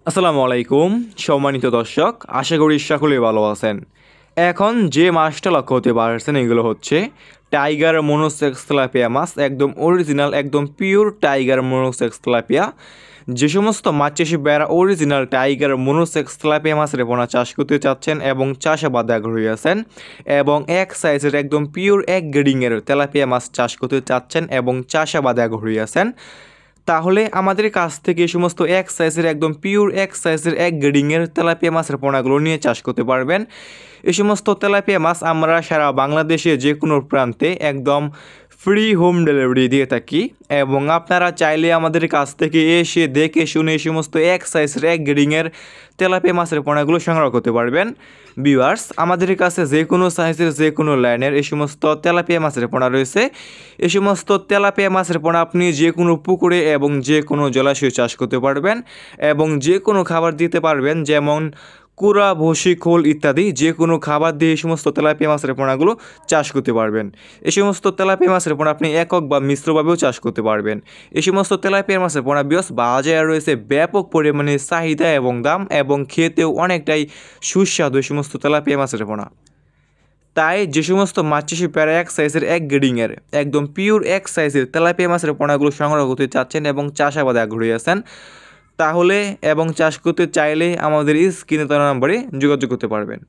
আসসালামু আলাইকুম সম্মানিত দর্শক, আশা করি সকলেই ভালো আছেন। এখন যে মাছটা লক্ষ্য হতে পারছেন এগুলো হচ্ছে টাইগার মনোসেক্স তেলাপিয়া মাছ, একদম অরিজিনাল, একদম পিওর টাইগার মনোসেক্স তেলাপিয়া। যে সমস্ত মাছ চাষি ভাইয়েরা অরিজিনাল টাইগার মনোসেক্স তেলাপিয়া মাছের পোনা চাষ করতে চাচ্ছেন এবং চাষাবাদে আগ্রহী আছেন এবং এক সাইজের একদম পিওর এক গ্রেডিংয়ের তেলাপিয়া মাছ চাষ করতে চাচ্ছেন এবং চাষাবাদে আগ্রহী আছেন, তাহলে আমাদের কাছ থেকে এই সমস্ত এক সাইজের একদম পিওর এক সাইজের এক গ্রেডিংয়ের তেলাপিয়া মাছের পোনাগুলো নিয়ে চাষ করতে পারবেন। এই সমস্ত তেলাপিয়া মাছ আমরা সারা বাংলাদেশে যে কোনো প্রান্তে একদম ফ্রি হোম ডেলিভারি দিয়ে থাকি এবং আপনারা চাইলে আমাদের কাছ থেকে এসে দেখে শুনে এই সমস্ত এক সাইজের এক গ্রেডিংয়ের তেলাপিয়া মাছের পোনাগুলো সংগ্রহ করতে পারবেন। ভিউয়ার্স, আমাদের কাছে যে কোনো সাইজের যে কোনো লাইনের এই সমস্ত তেলাপিয়া মাছের পোনা রয়েছে। এই সমস্ত তেলাপিয়া মাছের পোনা আপনি যে কোনো পুকুরে এবং যে কোনো জলাশয়ে চাষ করতে পারবেন এবং যে কোনো খাবার দিতে পারবেন, যেমন কুড়া, ভুসি, খোল ইত্যাদি যে কোনো খাবার দিয়ে এই সমস্ত তেলাপিয়া মাছের পোনাগুলো চাষ করতে পারবেন। এই সমস্ত তেলাপিয়া মাছের পোনা আপনি একক বা মিশ্রভাবেও চাষ করতে পারবেন। এই সমস্ত তেলাপিয়া মাছের পোনা বাজারে রয়েছে ব্যাপক পরিমাণে চাহিদা এবং দাম, এবং খেতেও অনেকটাই সুস্বাদু এই সমস্ত তেলাপিয়া মাছের পোনা। তাই যে সমস্ত মাছ চাষি প্রায় এক সাইজের এক গ্রেডিংয়ের একদম পিওর এক সাইজের তেলাপিয়া মাছের পোনাগুলো সংগ্রহ করতে চাচ্ছেন এবং চাষাবাদে আগ্রহী আছেন, তাহলে এবং চাষ করতে চাইলে আমাদের স্ক্রিনে দেওয়া নম্বরে যোগাযোগ করতে পারবেন।